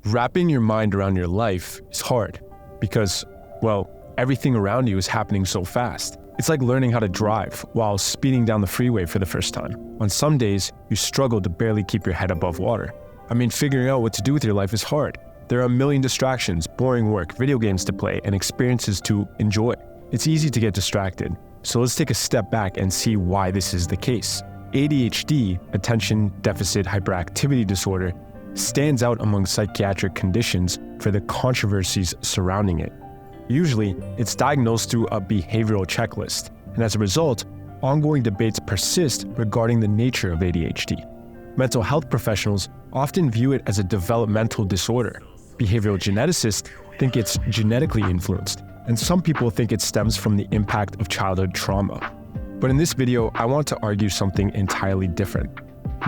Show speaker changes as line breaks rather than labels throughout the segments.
Wrapping your mind around your life is hard because, well, everything around you is happening so fast. It's like learning how to drive while speeding down the freeway for the first time. On some days, you struggle to barely keep your head above water. Figuring out what to do with your life is hard. There are a million distractions, boring work, video games to play, and experiences to enjoy. It's easy to get distracted. So let's take a step back and see why this is the case. ADHD, Attention Deficit Hyperactivity Disorder, stands out among psychiatric conditions for the controversies surrounding it. Usually, it's diagnosed through a behavioral checklist, and as a result, ongoing debates persist regarding the nature of ADHD. Mental health professionals often view it as a developmental disorder. Behavioral geneticists think it's genetically influenced, and some people think it stems from the impact of childhood trauma. But in this video, I want to argue something entirely different.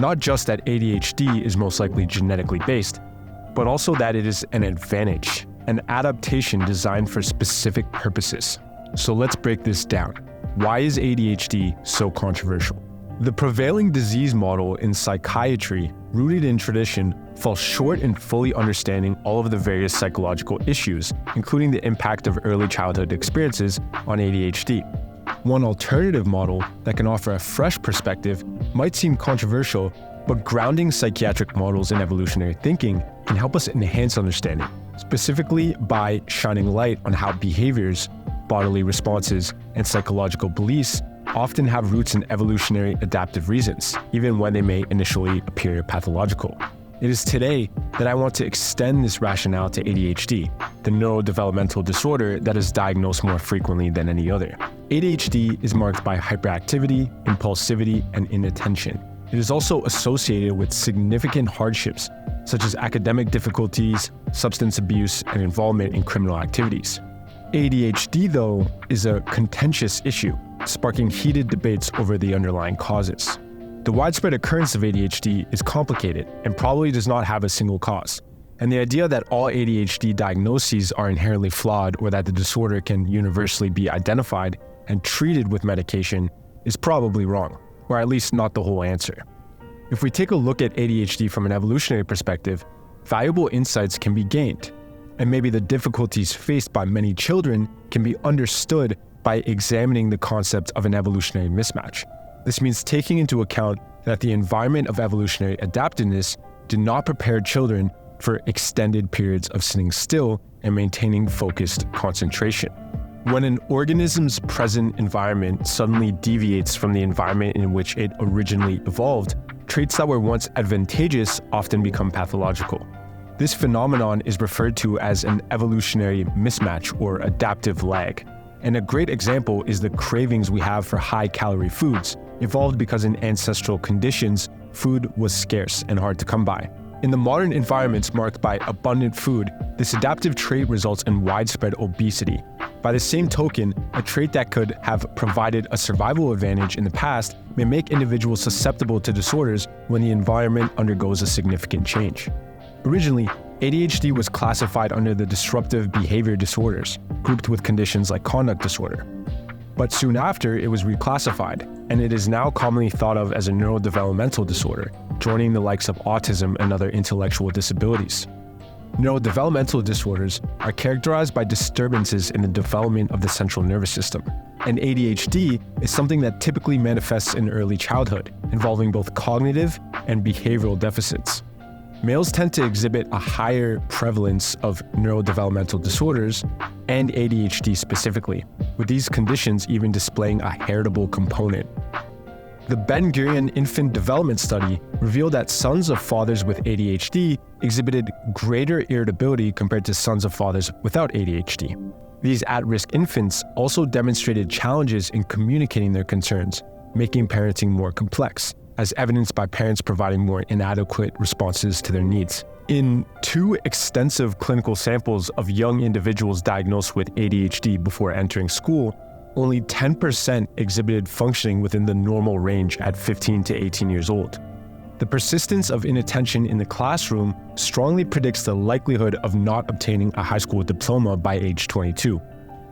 Not just that ADHD is most likely genetically based, but also that it is an advantage, an adaptation designed for specific purposes. So let's break this down. Why is ADHD so controversial? The prevailing disease model in psychiatry, rooted in tradition, falls short in fully understanding all of the various psychological issues, including the impact of early childhood experiences on ADHD. One alternative model that can offer a fresh perspective might seem controversial, but grounding psychiatric models in evolutionary thinking can help us enhance understanding, specifically by shining light on how behaviors, bodily responses, and psychological beliefs often have roots in evolutionary adaptive reasons, even when they may initially appear pathological. It is today that I want to extend this rationale to ADHD, the neurodevelopmental disorder that is diagnosed more frequently than any other. ADHD is marked by hyperactivity, impulsivity, and inattention. It is also associated with significant hardships, such as academic difficulties, substance abuse, and involvement in criminal activities. ADHD, though, is a contentious issue, sparking heated debates over the underlying causes. The widespread occurrence of ADHD is complicated and probably does not have a single cause. And the idea that all ADHD diagnoses are inherently flawed or that the disorder can universally be identified and treated with medication is probably wrong, or at least not the whole answer. If we take a look at ADHD from an evolutionary perspective, valuable insights can be gained, and maybe the difficulties faced by many children can be understood by examining the concept of an evolutionary mismatch. This means taking into account that the environment of evolutionary adaptiveness did not prepare children for extended periods of sitting still and maintaining focused concentration. When an organism's present environment suddenly deviates from the environment in which it originally evolved, traits that were once advantageous often become pathological. This phenomenon is referred to as an evolutionary mismatch or adaptive lag. And a great example is the cravings we have for high-calorie foods, evolved because in ancestral conditions, food was scarce and hard to come by. In the modern environments marked by abundant food, this adaptive trait results in widespread obesity. By the same token, a trait that could have provided a survival advantage in the past may make individuals susceptible to disorders when the environment undergoes a significant change. Originally, ADHD was classified under the disruptive behavior disorders, grouped with conditions like conduct disorder. But soon after, it was reclassified, and it is now commonly thought of as a neurodevelopmental disorder, joining the likes of autism and other intellectual disabilities. Neurodevelopmental disorders are characterized by disturbances in the development of the central nervous system, and ADHD is something that typically manifests in early childhood, involving both cognitive and behavioral deficits. Males tend to exhibit a higher prevalence of neurodevelopmental disorders and ADHD specifically, with these conditions even displaying a heritable component. The Ben-Gurion Infant Development Study revealed that sons of fathers with ADHD exhibited greater irritability compared to sons of fathers without ADHD. These at-risk infants also demonstrated challenges in communicating their concerns, making parenting more complex, as evidenced by parents providing more inadequate responses to their needs. In 2 extensive clinical samples of young individuals diagnosed with ADHD before entering school, only 10% exhibited functioning within the normal range at 15 to 18 years old. The persistence of inattention in the classroom strongly predicts the likelihood of not obtaining a high school diploma by age 22.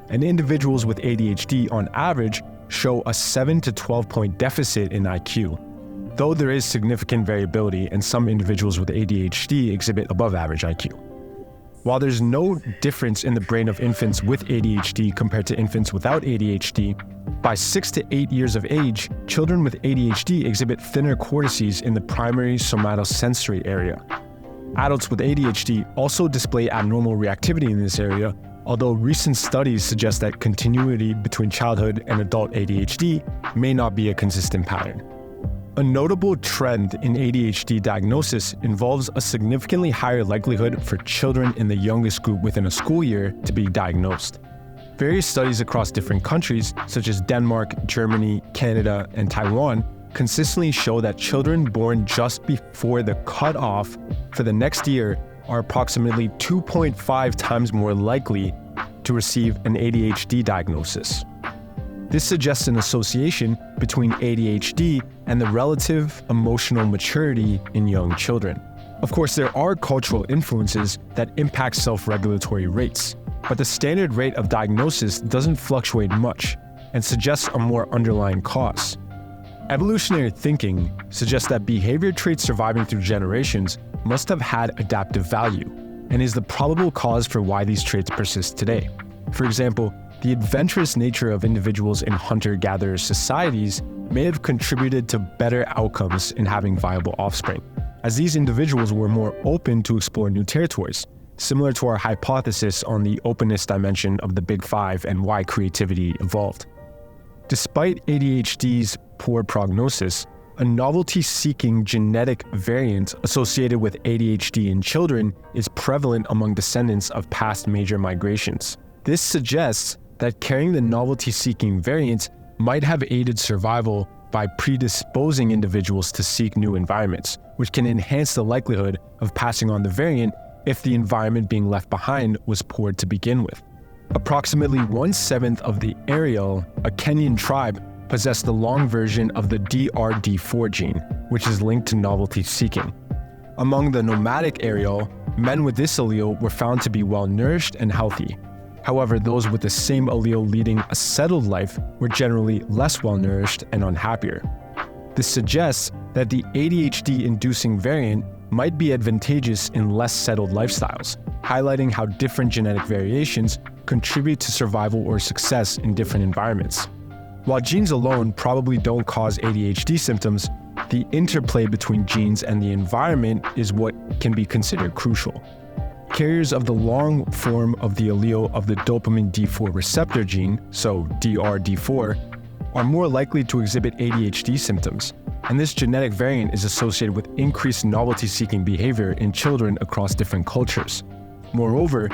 And individuals with ADHD on average show a 7 to 12 point deficit in IQ. Though there is significant variability and some individuals with ADHD exhibit above average IQ. While there's no difference in the brain of infants with ADHD compared to infants without ADHD, by 6 to 8 years of age, children with ADHD exhibit thinner cortices in the primary somatosensory area. Adults with ADHD also display abnormal reactivity in this area, although recent studies suggest that continuity between childhood and adult ADHD may not be a consistent pattern. A notable trend in ADHD diagnosis involves a significantly higher likelihood for children in the youngest group within a school year to be diagnosed. Various studies across different countries, such as Denmark, Germany, Canada, and Taiwan, consistently show that children born just before the cutoff for the next year are approximately 2.5 times more likely to receive an ADHD diagnosis. This suggests an association between ADHD and the relative emotional maturity in young children. Of course, there are cultural influences that impact self-regulatory rates, but the standard rate of diagnosis doesn't fluctuate much and suggests a more underlying cause. Evolutionary thinking suggests that behavior traits surviving through generations must have had adaptive value and is the probable cause for why these traits persist today. For example, the adventurous nature of individuals in hunter-gatherer societies may have contributed to better outcomes in having viable offspring, as these individuals were more open to explore new territories, similar to our hypothesis on the openness dimension of the Big Five and why creativity evolved. Despite ADHD's poor prognosis, a novelty-seeking genetic variant associated with ADHD in children is prevalent among descendants of past major migrations. This suggests that carrying the novelty-seeking variant might have aided survival by predisposing individuals to seek new environments, which can enhance the likelihood of passing on the variant if the environment being left behind was poor to begin with. Approximately 1/7 of the Ariel, a Kenyan tribe, possessed the long version of the DRD4 gene, which is linked to novelty seeking. Among the nomadic Ariel, men with this allele were found to be well-nourished and healthy. However, those with the same allele leading a settled life were generally less well-nourished and unhappier. This suggests that the ADHD-inducing variant might be advantageous in less settled lifestyles, highlighting how different genetic variations contribute to survival or success in different environments. While genes alone probably don't cause ADHD symptoms, the interplay between genes and the environment is what can be considered crucial. Carriers of the long form of the allele of the dopamine D4 receptor gene, so DRD4, are more likely to exhibit ADHD symptoms, and this genetic variant is associated with increased novelty-seeking behavior in children across different cultures. Moreover,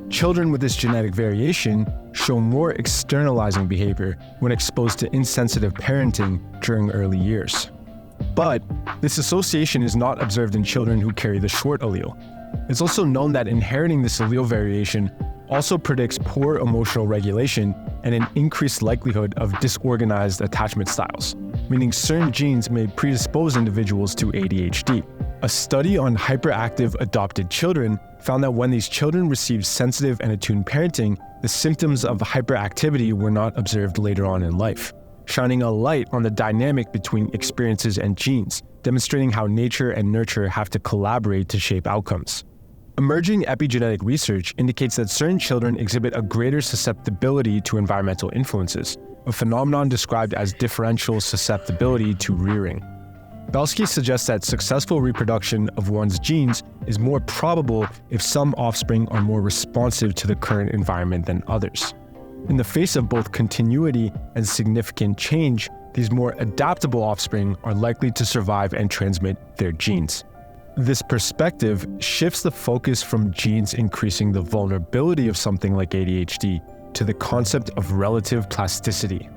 children with this genetic variation show more externalizing behavior when exposed to insensitive parenting during early years. But this association is not observed in children who carry the short allele. It's also known that inheriting this allele variation also predicts poor emotional regulation and an increased likelihood of disorganized attachment styles, meaning certain genes may predispose individuals to ADHD. A study on hyperactive adopted children found that when these children received sensitive and attuned parenting, the symptoms of hyperactivity were not observed later on in life, shining a light on the dynamic between experiences and genes, demonstrating how nature and nurture have to collaborate to shape outcomes. Emerging epigenetic research indicates that certain children exhibit a greater susceptibility to environmental influences, a phenomenon described as differential susceptibility to rearing. Belsky suggests that successful reproduction of one's genes is more probable if some offspring are more responsive to the current environment than others. In the face of both continuity and significant change, these more adaptable offspring are likely to survive and transmit their genes. This perspective shifts the focus from genes increasing the vulnerability of something like ADHD to the concept of relative plasticity,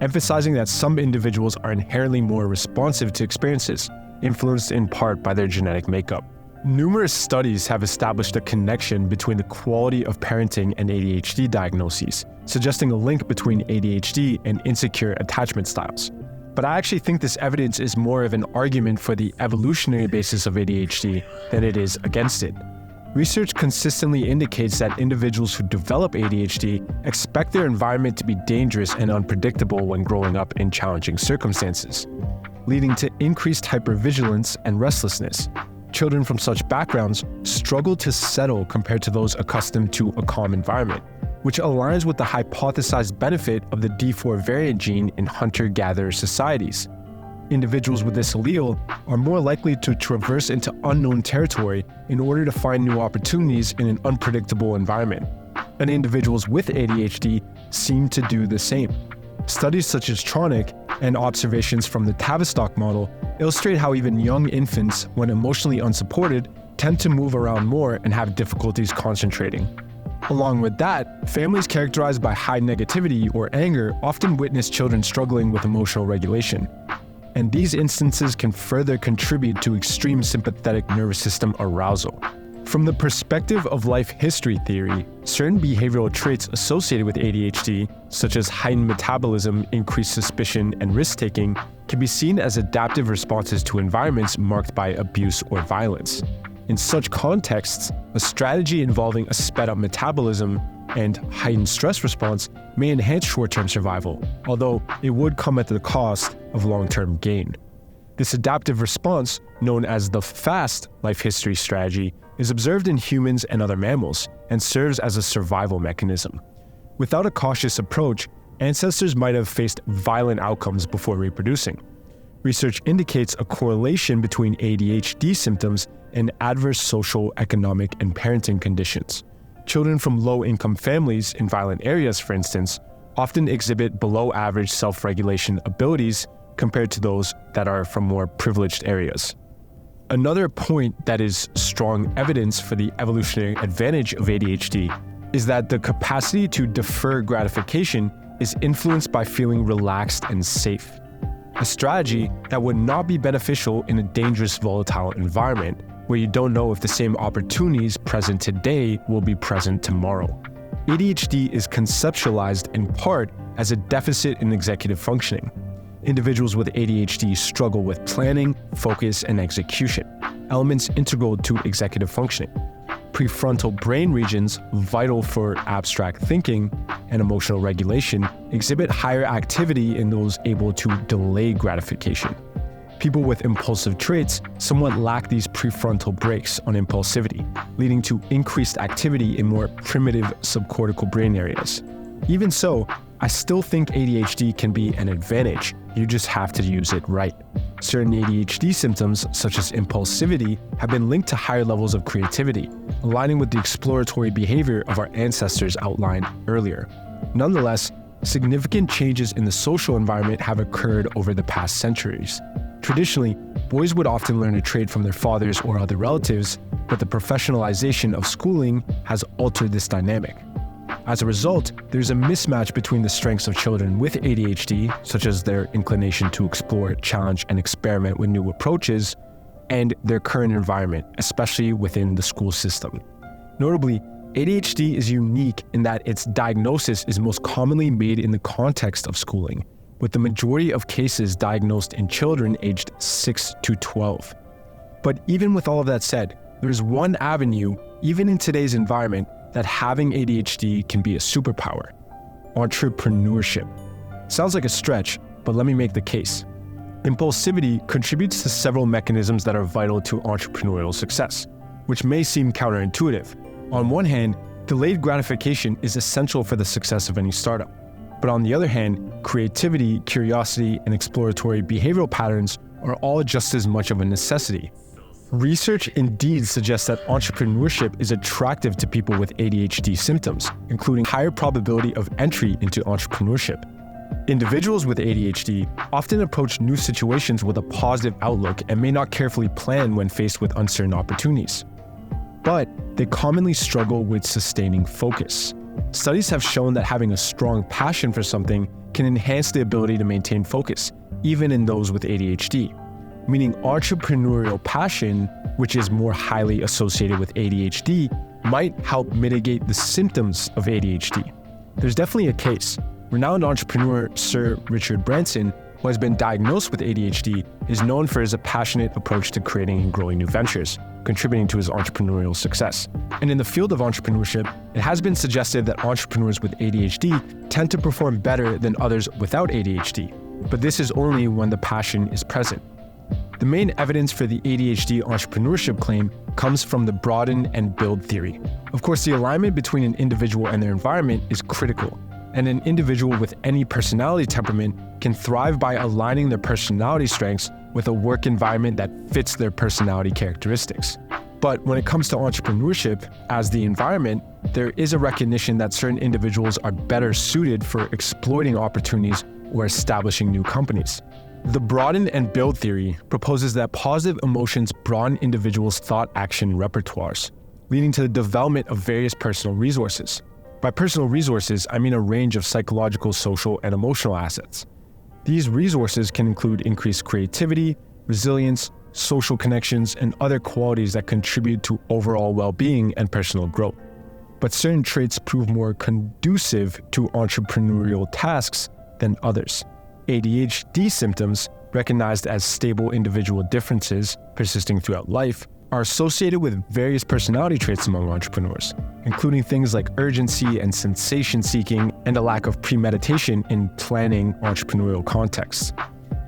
emphasizing that some individuals are inherently more responsive to experiences, influenced in part by their genetic makeup. Numerous studies have established a connection between the quality of parenting and ADHD diagnoses, suggesting a link between ADHD and insecure attachment styles. But I actually think this evidence is more of an argument for the evolutionary basis of ADHD than it is against it. Research consistently indicates that individuals who develop ADHD expect their environment to be dangerous and unpredictable when growing up in challenging circumstances, leading to increased hypervigilance and restlessness. children from such backgrounds struggle to settle compared to those accustomed to a calm environment, which aligns with the hypothesized benefit of the D4 variant gene in hunter-gatherer societies. Individuals with this allele are more likely to traverse into unknown territory in order to find new opportunities in an unpredictable environment. And individuals with ADHD seem to do the same. Studies such as Tronick and observations from the Tavistock model illustrate how even young infants, when emotionally unsupported, tend to move around more and have difficulties concentrating. Along with that, families characterized by high negativity or anger often witness children struggling with emotional regulation. And these instances can further contribute to extreme sympathetic nervous system arousal. From the perspective of life history theory, certain behavioral traits associated with ADHD, such as heightened metabolism, increased suspicion, and risk-taking, can be seen as adaptive responses to environments marked by abuse or violence. In such contexts, a strategy involving a sped-up metabolism and heightened stress response may enhance short-term survival, although it would come at the cost of long-term gain. This adaptive response, known as the FAST life history strategy, is observed in humans and other mammals and serves as a survival mechanism. Without a cautious approach, ancestors might have faced violent outcomes before reproducing. Research indicates a correlation between ADHD symptoms and adverse social, economic, and parenting conditions. Children from low-income families in violent areas, for instance, often exhibit below-average self-regulation abilities compared to those that are from more privileged areas. Another point that is strong evidence for the evolutionary advantage of ADHD is that the capacity to defer gratification is influenced by feeling relaxed and safe, a strategy that would not be beneficial in a dangerous, volatile environment where you don't know if the same opportunities present today will be present tomorrow. ADHD is conceptualized in part as a deficit in executive functioning. Individuals with ADHD struggle with planning, focus, and execution, elements integral to executive functioning. Prefrontal brain regions, vital for abstract thinking and emotional regulation, exhibit higher activity in those able to delay gratification. People with impulsive traits somewhat lack these prefrontal brakes on impulsivity, leading to increased activity in more primitive subcortical brain areas. Even so, I still think ADHD can be an advantage. You just have to use it right. Certain ADHD symptoms, such as impulsivity, have been linked to higher levels of creativity, aligning with the exploratory behavior of our ancestors outlined earlier. Nonetheless, significant changes in the social environment have occurred over the past centuries. Traditionally, boys would often learn a trade from their fathers or other relatives, but the professionalization of schooling has altered this dynamic. As a result, there's a mismatch between the strengths of children with ADHD, such as their inclination to explore, challenge, and experiment with new approaches, and their current environment, especially within the school system. Notably, ADHD is unique in that its diagnosis is most commonly made in the context of schooling, with the majority of cases diagnosed in children aged 6 to 12. But even with all of that said, there's one avenue, even in today's environment, that having ADHD can be a superpower: entrepreneurship. Sounds like a stretch, but let me make the case. Impulsivity contributes to several mechanisms that are vital to entrepreneurial success, which may seem counterintuitive. On one hand, delayed gratification is essential for the success of any startup. But on the other hand, creativity, curiosity, and exploratory behavioral patterns are all just as much of a necessity. Research indeed suggests that entrepreneurship is attractive to people with ADHD symptoms, including higher probability of entry into entrepreneurship. Individuals with ADHD often approach new situations with a positive outlook and may not carefully plan when faced with uncertain opportunities. But they commonly struggle with sustaining focus. Studies have shown that having a strong passion for something can enhance the ability to maintain focus, even in those with ADHD. Meaning entrepreneurial passion, which is more highly associated with ADHD, might help mitigate the symptoms of ADHD. There's definitely a case. Renowned entrepreneur Sir Richard Branson, who has been diagnosed with ADHD, is known for his passionate approach to creating and growing new ventures, contributing to his entrepreneurial success. And in the field of entrepreneurship, it has been suggested that entrepreneurs with ADHD tend to perform better than others without ADHD, but this is only when the passion is present. The main evidence for the ADHD entrepreneurship claim comes from the broaden and build theory. Of course, the alignment between an individual and their environment is critical, and an individual with any personality temperament can thrive by aligning their personality strengths with a work environment that fits their personality characteristics. But when it comes to entrepreneurship as the environment, there is a recognition that certain individuals are better suited for exploiting opportunities or establishing new companies. The broaden and build theory proposes that positive emotions broaden individuals' thought-action repertoires, leading to the development of various personal resources. By personal resources, I mean a range of psychological, social, and emotional assets. These resources can include increased creativity, resilience, social connections, and other qualities that contribute to overall well-being and personal growth. But certain traits prove more conducive to entrepreneurial tasks than others. ADHD symptoms, recognized as stable individual differences persisting throughout life, are associated with various personality traits among entrepreneurs, including things like urgency and sensation-seeking and a lack of premeditation in planning entrepreneurial contexts.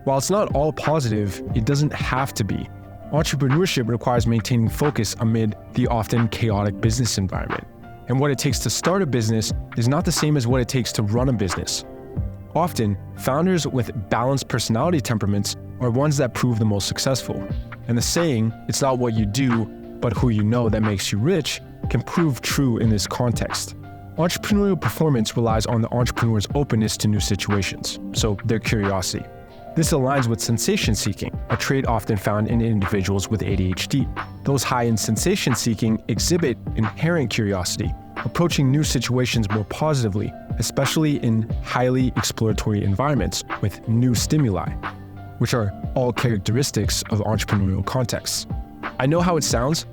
While it's not all positive, it doesn't have to be. Entrepreneurship requires maintaining focus amid the often chaotic business environment. And what it takes to start a business is not the same as what it takes to run a business. Often, founders with balanced personality temperaments are ones that prove the most successful. And the saying, "It's not what you do, but who you know that makes you rich," can prove true in this context. Entrepreneurial performance relies on the entrepreneur's openness to new situations, so their curiosity. This aligns with sensation-seeking, a trait often found in individuals with ADHD. Those high in sensation-seeking exhibit inherent curiosity, approaching new situations more positively, especially in highly exploratory environments with new stimuli, which are all characteristics of entrepreneurial contexts. I know how it sounds,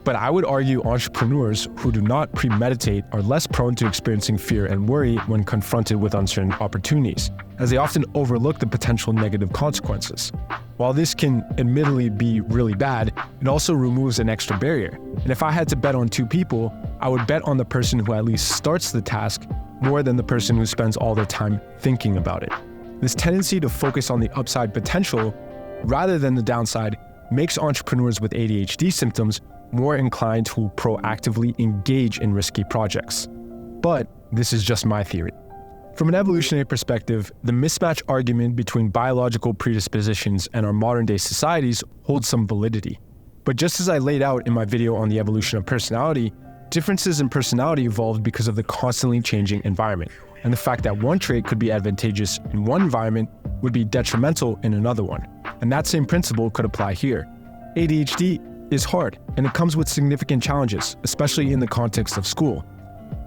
but I would argue entrepreneurs who do not premeditate are less prone to experiencing fear and worry when confronted with uncertain opportunities, as they often overlook the potential negative consequences. While this can admittedly be really bad, it also removes an extra barrier. And if I had to bet on two people, I would bet on the person who at least starts the task more than the person who spends all their time thinking about it. This tendency to focus on the upside potential rather than the downside makes entrepreneurs with ADHD symptoms more inclined to proactively engage in risky projects. But this is just my theory. From an evolutionary perspective, the mismatch argument between biological predispositions and our modern-day societies holds some validity. But just as I laid out in my video on the evolution of personality, differences in personality evolved because of the constantly changing environment, and the fact that one trait could be advantageous in one environment would be detrimental in another one. And that same principle could apply here. ADHD is hard, and it comes with significant challenges, especially in the context of school.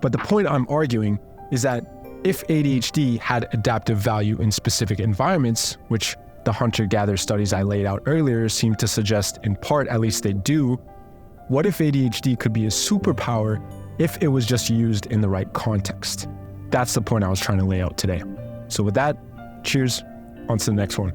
But the point I'm arguing is that if ADHD had adaptive value in specific environments, which the hunter-gatherer studies I laid out earlier seem to suggest in part at least they do, what if ADHD could be a superpower if it was just used in the right context? That's the point I was trying to lay out today. So with that, cheers, on to the next one.